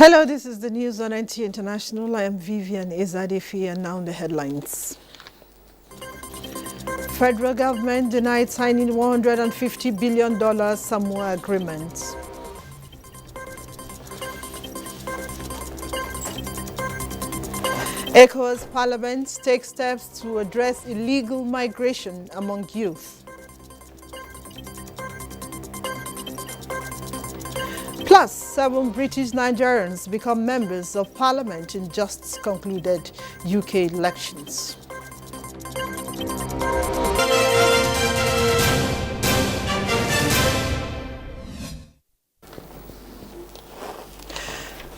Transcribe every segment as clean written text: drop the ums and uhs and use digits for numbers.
Hello, this is the news on NTA International. I am Vivian Ezadefi, and now the headlines. Federal government denied signing $150 billion Samoa agreement. ECOWAS Parliament takes steps to address illegal migration among youth. Plus, 7 British Nigerians become members of Parliament in just concluded UK elections.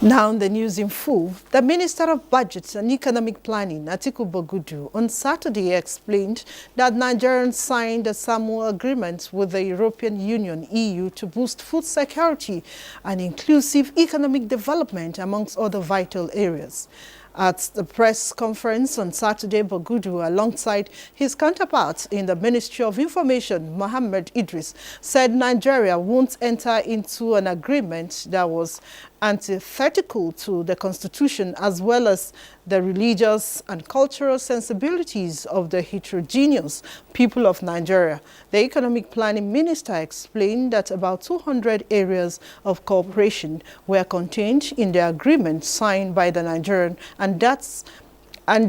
Now the news in full. The Minister of Budget and Economic Planning, Atiku Bagudu, on Saturday explained that Nigerians signed a Samoa agreement with the European Union (EU) to boost food security and inclusive economic development amongst other vital areas. At the press conference on Saturday, Bagudu, alongside his counterpart in the Ministry of Information, Mohammed Idris, said Nigeria won't enter into an agreement that was antithetical to the Constitution as well as the religious and cultural sensibilities of the heterogeneous people of Nigeria. The Economic Planning Minister explained that about 200 areas of cooperation were contained in the agreement signed by the Nigerian, and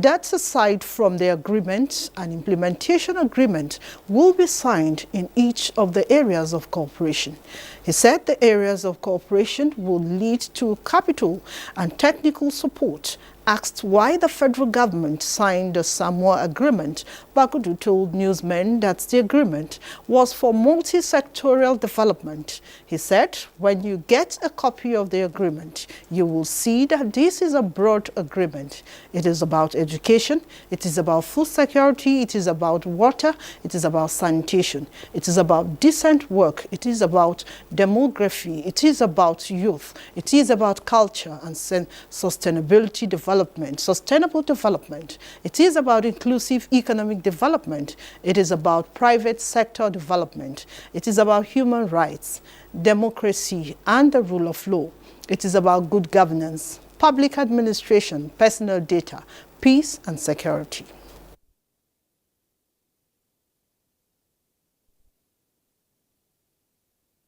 that's aside from the agreement, an implementation agreement will be signed in each of the areas of cooperation. He said the areas of cooperation will lead to capital and technical support. Asked why the federal government signed the Samoa agreement, Bagudu told newsmen that the agreement was for multi-sectorial development. He said, when you get a copy of the agreement, you will see that this is a broad agreement. It is about education, it is about food security, it is about water, it is about sanitation, it is about decent work, it is about demography, it is about youth, it is about culture and sustainability sustainable development. It is about inclusive economic development. It is about private sector development. It is about human rights, democracy, and the rule of law. It is about good governance, public administration, personal data, peace, and security.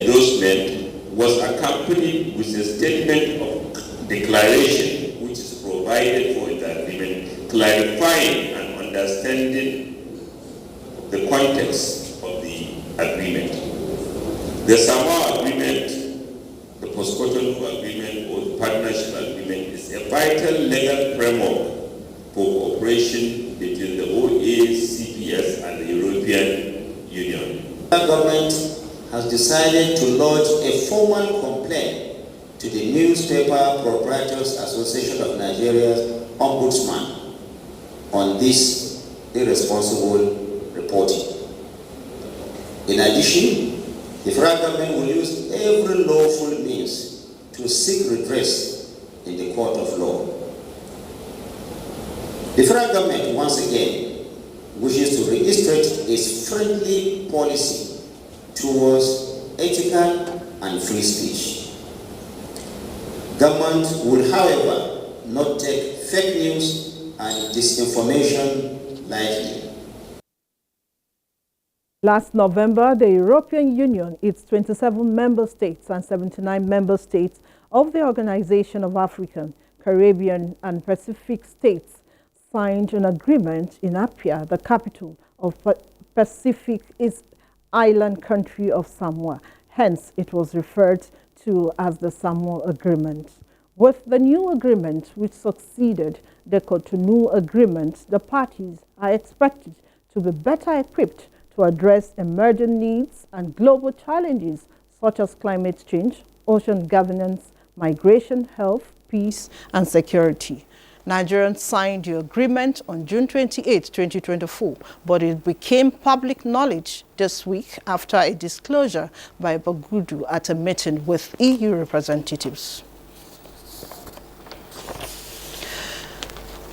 Endorsement was accompanied with a statement of declaration which is provided for in the agreement, clarifying and understanding the context of the agreement. The Samoa Agreement, the Post-Cotonou Agreement, or the Partnership Agreement is a vital legal framework for cooperation between the OA, CPS, and the European Union. The government has decided to lodge a formal complaint to the Newspaper Proprietors Association of Nigeria's Ombudsman on this irresponsible reporting. In addition, the federal government will use every lawful means to seek redress in the court of law. The federal government once again wishes to reiterate its friendly policy towards ethical and free speech. Government will, however, not take fake news and disinformation lightly. Last November, the European Union, its 27 member states and 79 member states of the Organization of African, Caribbean, and Pacific States signed an agreement in Apia, the capital of Pacific island country of Samoa. Hence, it was referred to as the Samoa Agreement. With the new agreement, which succeeded the Cotonou Agreement, the parties are expected to be better equipped to address emerging needs and global challenges such as climate change, ocean governance, migration, health, peace, and security. Nigerians signed the agreement on June 28, 2024, but it became public knowledge this week after a disclosure by Bagudu at a meeting with EU representatives.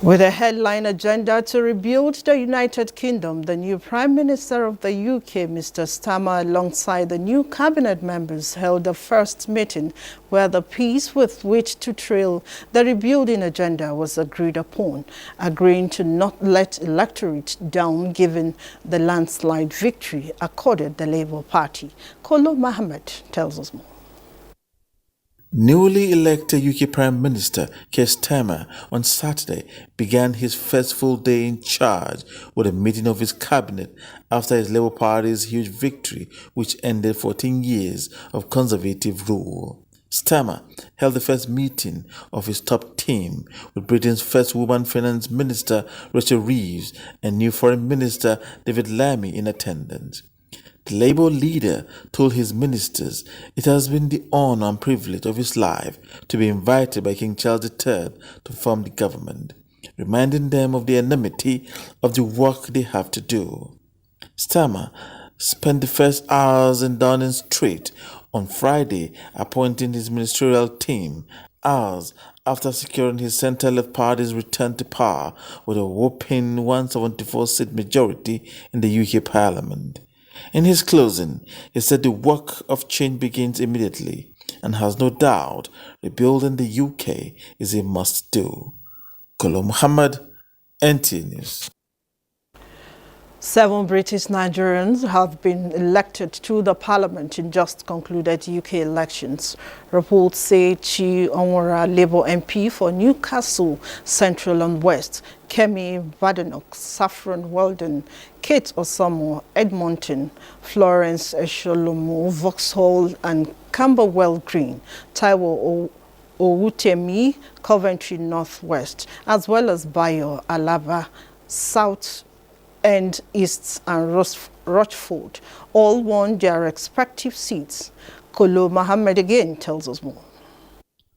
With a headline agenda to rebuild the United Kingdom, the new Prime Minister of the UK, Mr. Starmer, alongside the new cabinet members, held the first meeting where the pace with which to trail the rebuilding agenda was agreed upon, agreeing to not let electorate down given the landslide victory accorded the Labour Party. Kolo Mohammed tells us more. Newly elected UK Prime Minister Keir Starmer on Saturday began his first full day in charge with a meeting of his cabinet after his Labour Party's huge victory, which ended 14 years of Conservative rule. Starmer held the first meeting of his top team with Britain's first woman Finance Minister Rachel Reeves and new Foreign Minister David Lammy in attendance. The Labour leader told his ministers it has been the honour and privilege of his life to be invited by King Charles III to form the government, reminding them of the enormity of the work they have to do. Starmer spent the first hours in Downing Street on Friday appointing his ministerial team, hours after securing his centre-left party's return to power with a whopping 174-seat majority in the UK Parliament. In his closing, he said the work of change begins immediately and has no doubt rebuilding the UK is a must-do. Kolo Muhammad, NTA News. 7 British Nigerians have been elected to the parliament in just concluded UK elections. Reports say Chi Onwara Labour MP for Newcastle Central and West, Kemi Badenoch, Saffron Weldon, Kate Osamo, Edmonton, Florence Esholomo, Vauxhall and Camberwell Green, Taiwo Owutemi, Coventry Northwest, as well as Bayo, Alaba, South and East and Rochford all won their respective seats. Kolo Mohammed again tells us more.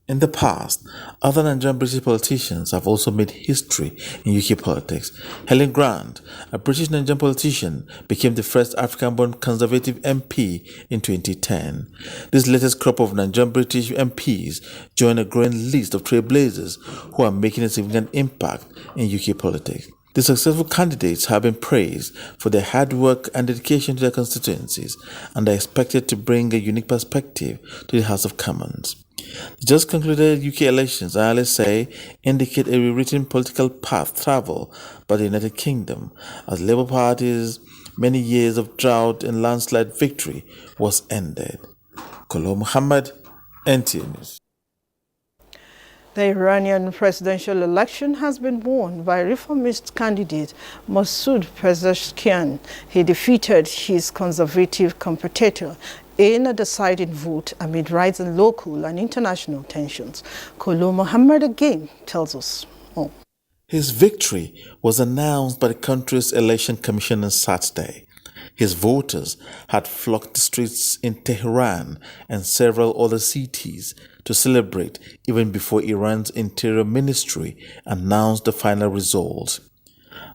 In the past, other Nigerian British politicians have also made history in UK politics. Helen Grant, a British Nigerian politician, became the first African-born Conservative MP in 2010. This latest crop of Nigerian British MPs join a growing list of trailblazers who are making a significant impact in UK politics. The successful candidates have been praised for their hard work and dedication to their constituencies and are expected to bring a unique perspective to the House of Commons. The just concluded UK elections, I say, indicate a rewritten political path traveled by the United Kingdom as the Labour Party's many years of drought and landslide victory was ended. Kolo Muhammad, NTA News. The Iranian presidential election has been won by reformist candidate Masoud Pezeshkian. He defeated his conservative competitor in a deciding vote amid rising local and international tensions. Kolo Mohammed again tells us more. His victory was announced by the country's election commission on Saturday. His voters had flocked the streets in Tehran and several other cities to celebrate even before Iran's Interior Ministry announced the final results.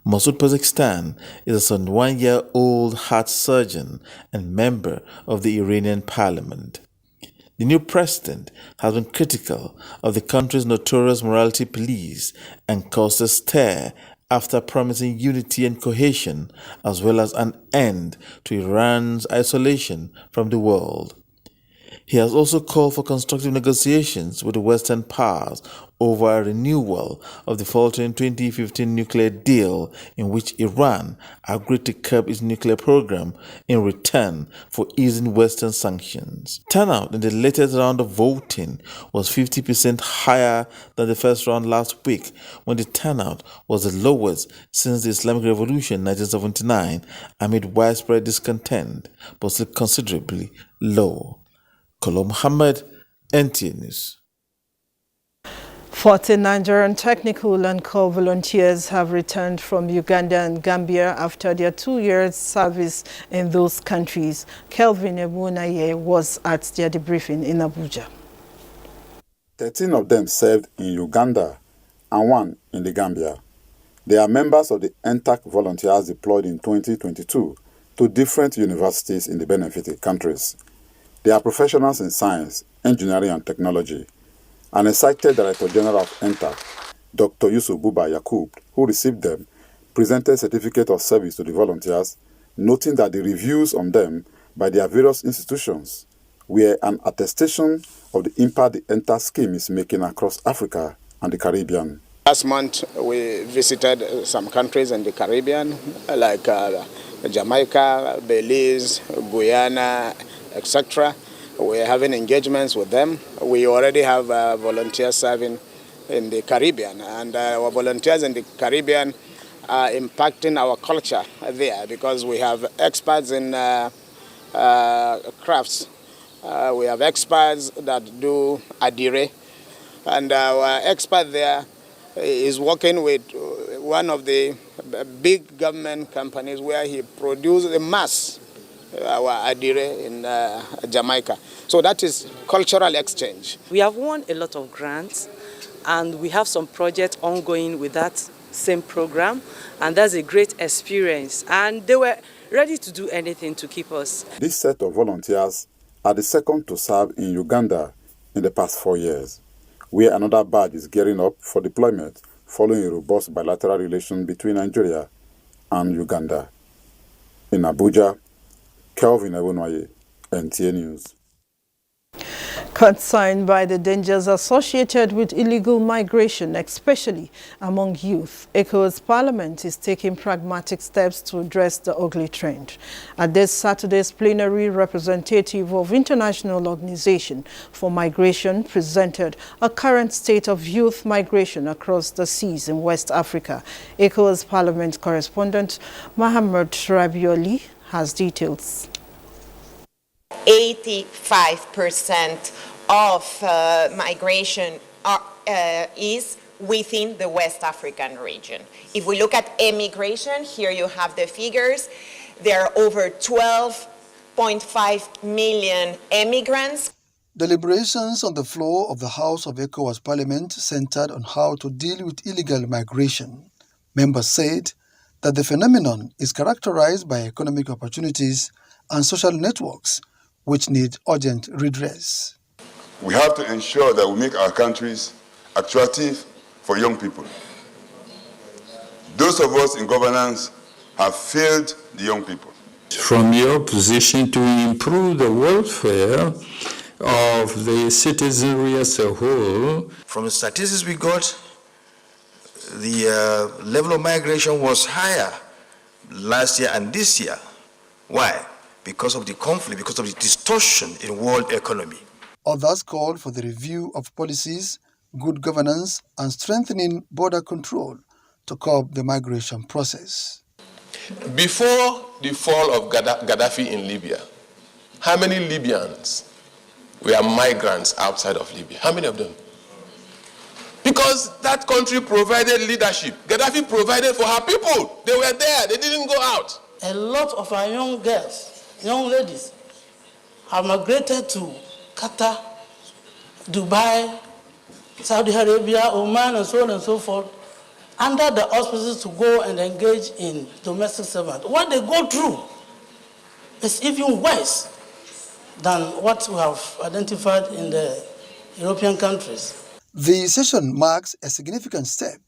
Masoud Pezeshkian is a 71-year-old heart surgeon and member of the Iranian parliament. The new president has been critical of the country's notorious morality police and caused a stir after promising unity and cohesion as well as an end to Iran's isolation from the world. He has also called for constructive negotiations with the Western powers over a renewal of the faltering 2015 nuclear deal in which Iran agreed to curb its nuclear program in return for easing Western sanctions. Turnout in the latest round of voting was 50% higher than the first round last week, when the turnout was the lowest since the Islamic Revolution in 1979 amid widespread discontent, but still considerably low. Kolo Muhammad, NTA News. 40 Nigerian technical and corps volunteers have returned from Uganda and Gambia after their 2 years service in those countries. Kelvin Ebunaye was at their debriefing in Abuja. 13 of them served in Uganda and 1 in the Gambia. They are members of the NTAc volunteers deployed in 2022 to different universities in the benefited countries. They are professionals in science, engineering and technology. An excited Director General of NTAc, Dr. Yusuf Buba Yakub, who received them, presented certificate of service to the volunteers, noting that the reviews on them by their various institutions were an attestation of the impact the NTA scheme is making across Africa and the Caribbean. Last month, we visited some countries in the Caribbean, like Jamaica, Belize, Guyana, etc. We're having engagements with them. We already have volunteers serving in the Caribbean, and our volunteers in the Caribbean are impacting our culture there because we have experts in crafts. We have experts that do adire, and our expert there is working with one of the big government companies where he produces a mass our adire in Jamaica. So that is cultural exchange. We have won a lot of grants, and we have some projects ongoing with that same program, and that's a great experience. And they were ready to do anything to keep us. This set of volunteers are the second to serve in Uganda in the past 4 years, where another batch is gearing up for deployment following a robust bilateral relation between Nigeria and Uganda. In Abuja, Kelvin Ebunwaye, NTA News. Concerned by the dangers associated with illegal migration, especially among youth, ECOWAS Parliament is taking pragmatic steps to address the ugly trend. At this Saturday's plenary, representative of International Organization for Migration presented a current state of youth migration across the seas in West Africa. ECOWAS Parliament correspondent Mohamed Rabioli has details. 85% of migration is within the West African region. If we look at immigration, here you have the figures. There are over 12.5 million immigrants. Deliberations on the floor of the House of ECOWAS Parliament centered on how to deal with illegal migration. Members said that the phenomenon is characterized by economic opportunities and social networks which need urgent redress. We have to ensure that we make our countries attractive for young people. Those of us in governance have failed the young people. From your position to improve the welfare of the citizenry as a whole. From the statistics we got, the level of migration was higher last year and this year. Why? Because of the conflict, because of the distortion in world economy. Others called for the review of policies, good governance, and strengthening border control to curb the migration process. Before the fall of Gaddafi in Libya, how many Libyans were migrants outside of Libya? How many of them? Because that country provided leadership. Gaddafi provided for her people. They were there. They didn't go out. A lot of our young girls, young ladies, have migrated to Qatar, Dubai, Saudi Arabia, Oman, and so on and so forth, under the auspices to go and engage in domestic servant. What they go through is even worse than what we have identified in the European countries. The session marks a significant step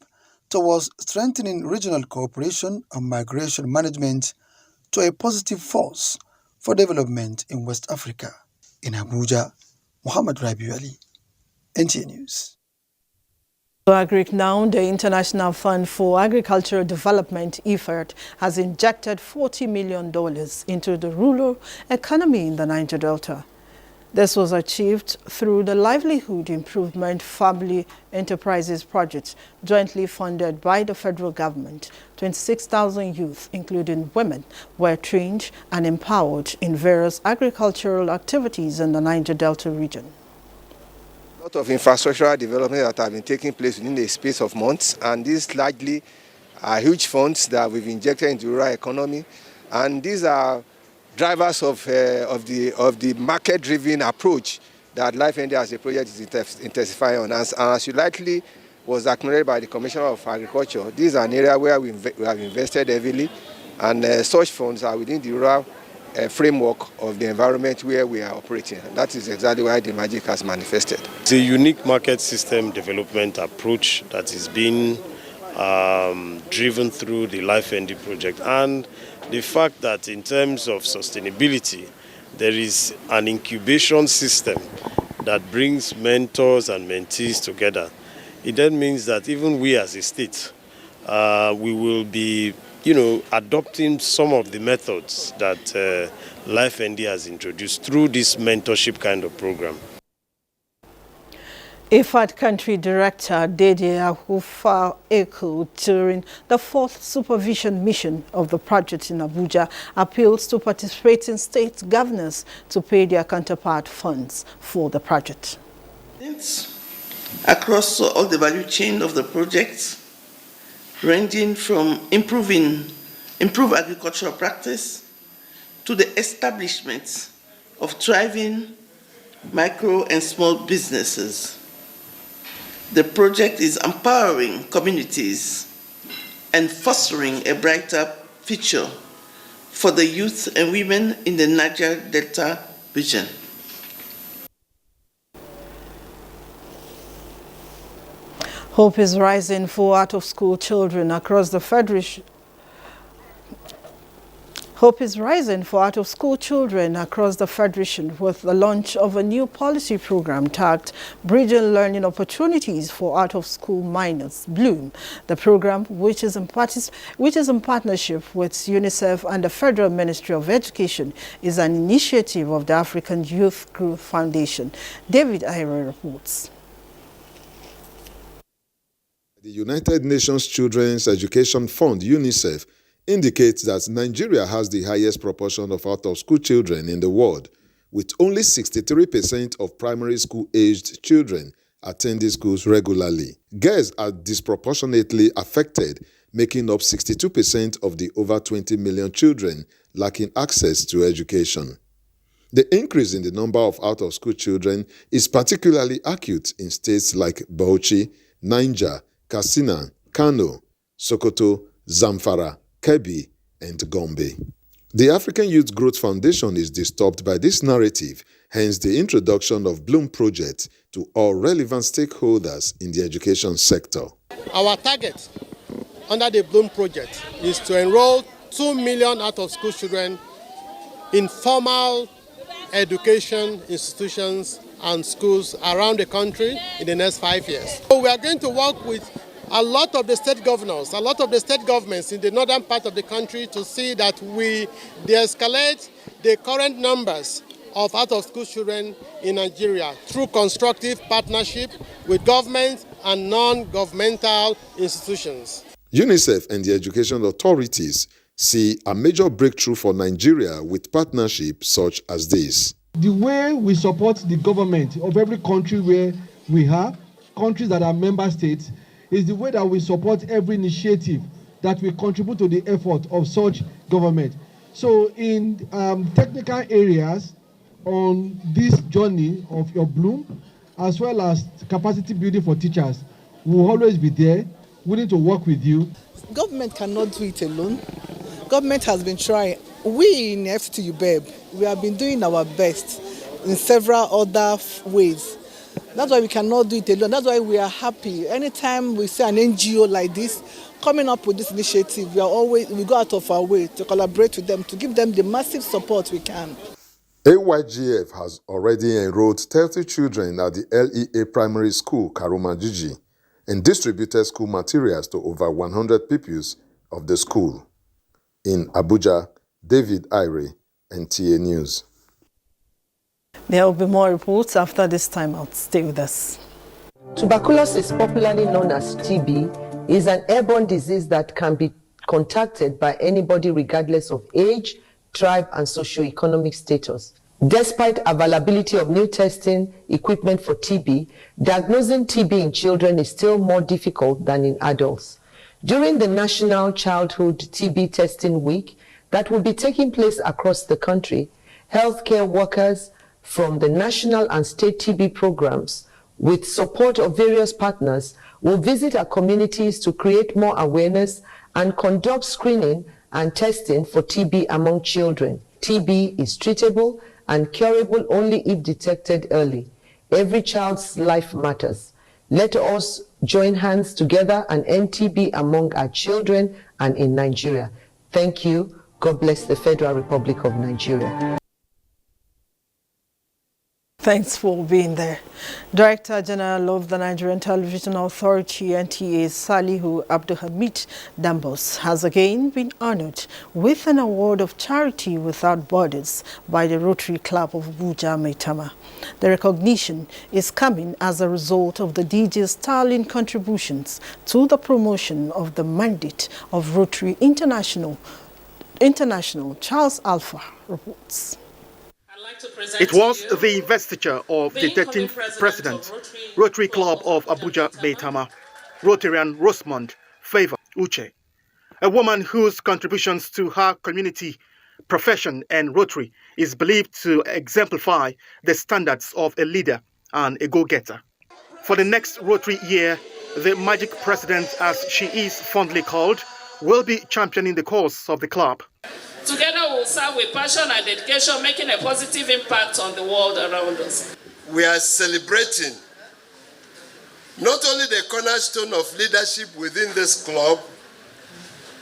towards strengthening regional cooperation and migration management to a positive force for development in West Africa. In Abuja, Mohamed Rabioli, NTA News. To Agric now, the International Fund for Agricultural Development, IFAD, has injected $40 million into the rural economy in the Niger Delta. This was achieved through the Livelihood Improvement Family Enterprises Project, jointly funded by the federal government. 26,000 youth, including women, were trained and empowered in various agricultural activities in the Niger Delta region. A lot of infrastructural development that have been taking place within the space of months, and these largely are huge funds that we've injected into the rural economy, and these are drivers of the market-driven approach that Life NTA as a project is intensifying on. As you likely was acknowledged by the Commissioner of Agriculture, this is an area where we have invested heavily, and such funds are within the rural framework of the environment where we are operating. And that is exactly why the magic has manifested. It's a unique market system development approach that is being driven through the Life ND project, and the fact that in terms of sustainability, there is an incubation system that brings mentors and mentees together. It then means that even we as a state, we will be adopting some of the methods that Life ND has introduced through this mentorship kind of program. IFAD Country Director Dede Ahufa Eko, during the 4th supervision mission of the project in Abuja, appeals to participating state governors to pay their counterpart funds for the project. Across all the value chain of the project, ranging from improve agricultural practice to the establishment of thriving micro and small businesses. The project is empowering communities and fostering a brighter future for the youth and women in the Niger Delta region. Hope is rising for out-of-school children across the Federation. Hope is rising for out-of-school children across the Federation with the launch of a new policy program tagged Bridging Learning Opportunities for Out-of-School Minors, Bloom. The program, which is in partnership with UNICEF and the Federal Ministry of Education, is an initiative of the African Youth Growth Foundation. David Ira reports. The United Nations Children's Education Fund, UNICEF, indicates that Nigeria has the highest proportion of out-of-school children in the world, with only 63% of primary school-aged children attending schools regularly. Girls are disproportionately affected, making up 62% of the over 20 million children lacking access to education. The increase in the number of out-of-school children is particularly acute in states like Bauchi, Niger, Katsina, Kano, Sokoto, Zamfara, Kebbi, and Gombe. The African Youth Growth Foundation is disturbed by this narrative, hence the introduction of Bloom Project to all relevant stakeholders in the education sector. Our target under the Bloom Project is to enroll 2 million out-of-school children in formal education institutions and schools around the country in the next 5 years. So we are going to work with a lot of the state governors, a lot of the state governments in the northern part of the country to see that we de-escalate the current numbers of out-of-school children in Nigeria through constructive partnership with government and non-governmental institutions. UNICEF and the education authorities see a major breakthrough for Nigeria with partnerships such as this. The way we support the government of every country where we have, countries that are member states, is the way that we support every initiative that will contribute to the effort of such government. So in technical areas on this journey of your Bloom, as well as capacity building for teachers, we will always be there, willing to work with you. Government cannot do it alone. Government has been trying. We in FCT UBEB, we have been doing our best in several other ways. That's why we cannot do it alone. That's why we are happy. Anytime we see an NGO like this coming up with this initiative, we go out of our way to collaborate with them, to give them the massive support we can. AYGF has already enrolled 30 children at the LEA Primary School, Karumajiji, and distributed school materials to over 100 pupils of the school. In Abuja, David Ire, NTA News. There will be more reports after this time out. Stay with us. Tuberculosis, popularly known as TB, is an airborne disease that can be contacted by anybody regardless of age, tribe, and socioeconomic status. Despite availability of new testing equipment for TB, diagnosing TB in children is still more difficult than in adults. During the National Childhood TB Testing Week that will be taking place across the country, healthcare workers from the national and state TB programs, with support of various partners, will visit our communities to create more awareness and conduct screening and testing for TB among children. TB is treatable and curable only if detected early. Every child's life matters. Let us join hands together and end TB among our children and in Nigeria. Thank you. God bless the Federal Republic of Nigeria. Thanks for being there. Director General of the Nigerian Television Authority, NTA, Salihu Abdulhamid Dambos, has again been honored with an award of Charity Without Borders by the Rotary Club of Abuja, Maitama. The recognition is coming as a result of the DJ's sterling contributions to the promotion of the mandate of Rotary International. Charles Alpha reports. It was the investiture of the 13th President, Rotary Club of Abuja, Maitama, Rotarian Rosamond Favor Uche, a woman whose contributions to her community, profession and Rotary is believed to exemplify the standards of a leader and a go-getter. For the next Rotary year, the Magic President, as she is fondly called, will be championing the cause of the club. Together we will serve with passion and dedication, making a positive impact on the world around us. We are celebrating not only the cornerstone of leadership within this club,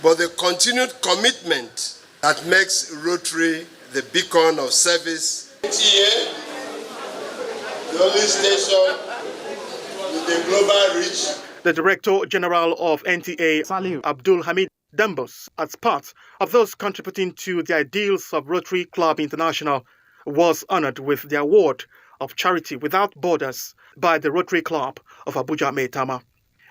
but the continued commitment that makes Rotary the beacon of service. NTA, the only station with a global reach. The Director General of NTA, Salihu Abdulhamid Dambos, as part of those contributing to the ideals of Rotary Club International, was honored with the award of Charity Without Borders by the Rotary Club of Abuja, Maitama.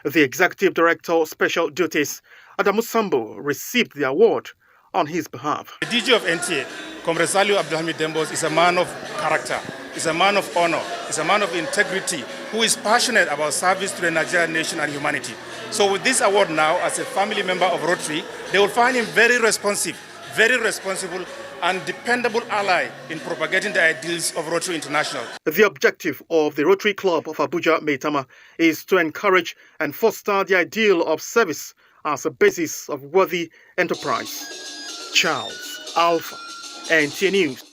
The Executive Director, Special Duties, Adamu Sambo, received the award on his behalf. The DG of NTA, Comrade Salihu Abdulhamid Dambos, is a man of character, is a man of honor, is a man of integrity, who is passionate about service to the Nigerian nation and humanity. So with this award now, as a family member of Rotary, they will find him very responsive, very responsible and dependable ally in propagating the ideals of Rotary International. The objective of the Rotary Club of Abuja, Maitama, is to encourage and foster the ideal of service as a basis of worthy enterprise. Charles Alpha, NTA News.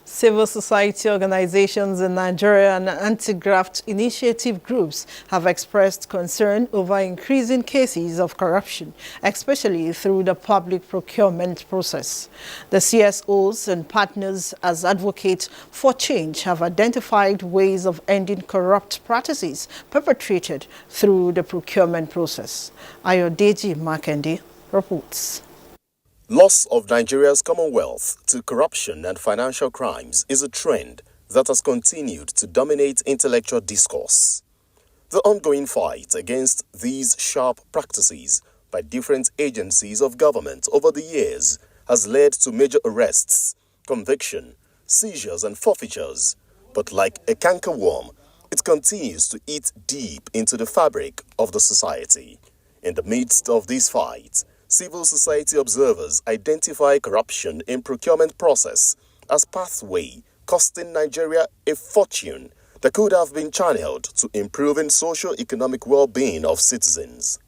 Civil society organizations in Nigeria and anti-graft initiative groups have expressed concern over increasing cases of corruption, especially through the public procurement process. The CSOs and partners as advocates for change have identified ways of ending corrupt practices perpetrated through the procurement process. Ayodeji Makende reports. Loss of Nigeria's commonwealth to corruption and financial crimes is a trend that has continued to dominate intellectual discourse. The ongoing fight against these sharp practices by different agencies of government over the years has led to major arrests, conviction, seizures and forfeitures. But like a cankerworm, it continues to eat deep into the fabric of the society. In the midst of this fight, civil society observers identify corruption in procurement process as pathway costing Nigeria a fortune that could have been channeled to improving socio-economic well-being of citizens.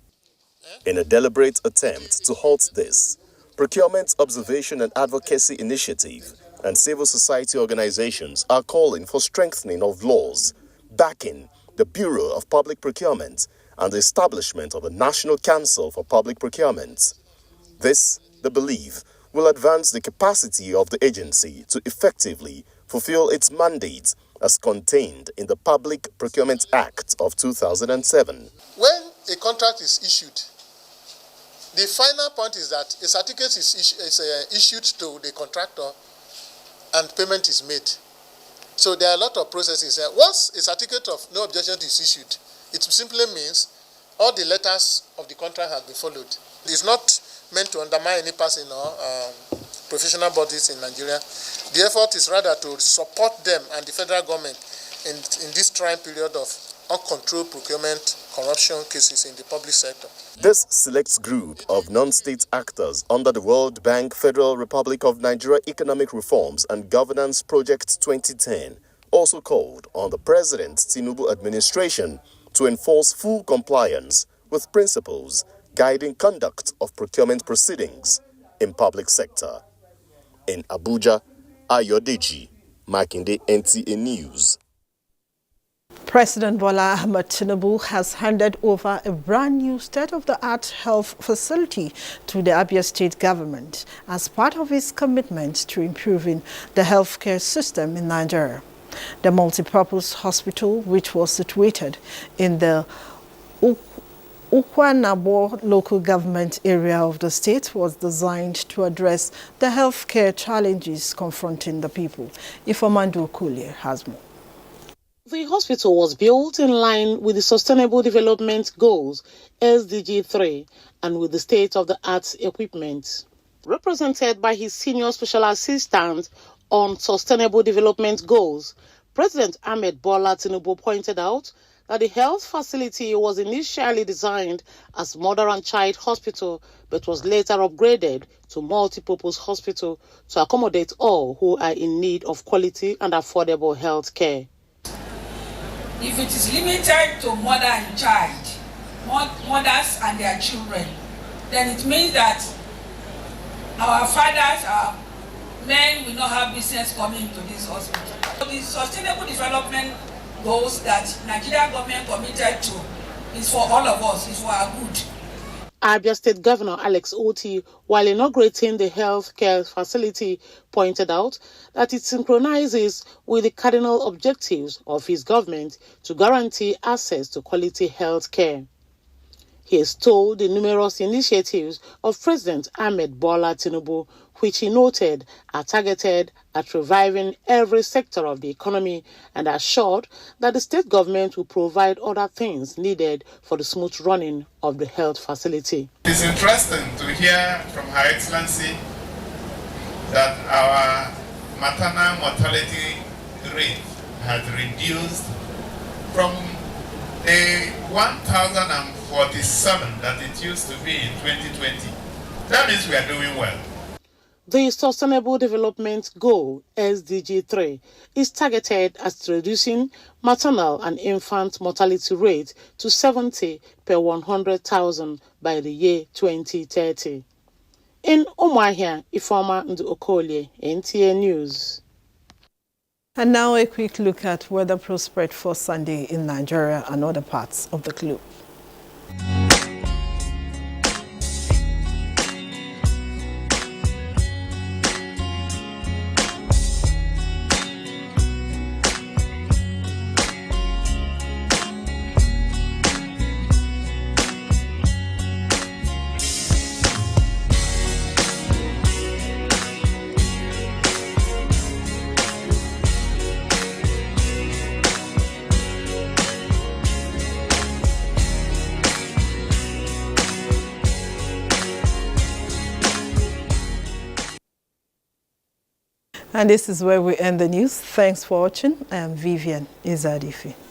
In a deliberate attempt to halt this, Procurement Observation and Advocacy Initiative and civil society organizations are calling for strengthening of laws, backing the Bureau of Public Procurement and the establishment of a National Council for Public Procurement. This, they believe, will advance the capacity of the agency to effectively fulfill its mandate as contained in the Public Procurement Act of 2007. When a contract is issued, the final point is that a certificate is issued to the contractor and payment is made. So there are a lot of processes. Once a certificate of no objection is issued, it simply means all the letters of the contract have been followed. It's not meant to undermine any person or professional bodies in Nigeria. The effort is rather to support them and the federal government in this trying period of uncontrolled procurement corruption cases in the public sector. This select group of non-state actors under the World Bank Federal Republic of Nigeria Economic Reforms and Governance Project 2010 also called on the President Tinubu administration to enforce full compliance with principles guiding conduct of procurement proceedings in public sector. In Abuja, Ayodeji, Makinde, NTA News. President Bola Ahmed Tinubu has handed over a brand new state-of-the-art health facility to the Abia State government as part of his commitment to improving the healthcare system in Nigeria. The multipurpose hospital, which was situated in the Ukwanabo local government area of the state, was designed to address the healthcare challenges confronting the people. Ifeanyi Okolie has more. The hospital was built in line with the Sustainable Development Goals, SDG 3, and with the state-of-the-art equipment. Represented by his senior special assistant on Sustainable Development Goals, President Ahmed Bola Tinubu pointed out that the health facility was initially designed as mother and child hospital, but was later upgraded to multipurpose hospital to accommodate all who are in need of quality and affordable health care. If it is limited to mother and child, mothers and their children, then it means that our fathers, our men will not have business coming to this hospital. So the Sustainable Development Goals that Nigerian government committed to is for all of us, is for our good. Abia State Governor Alex Oti, while inaugurating the healthcare facility, pointed out that it synchronizes with the cardinal objectives of his government to guarantee access to quality health care. He has told the numerous initiatives of President Ahmed Bola Tinubu, which he noted are targeted at reviving every sector of the economy, and assured that the state government will provide other things needed for the smooth running of the health facility. It is interesting to hear from Her Excellency that our maternal mortality rate has reduced from the 1,047 that it used to be in 2020. That means we are doing well. The Sustainable Development Goal, SDG 3, is targeted at reducing maternal and infant mortality rate to 70 per 100,000 by the year 2030. In Umuahia, Ifeanyi Okolie, NTA News. And now a quick look at weather prospect for Sunday in Nigeria and other parts of the globe. And this is where we end the news. Thanks for watching. I am Vivian Izadifi.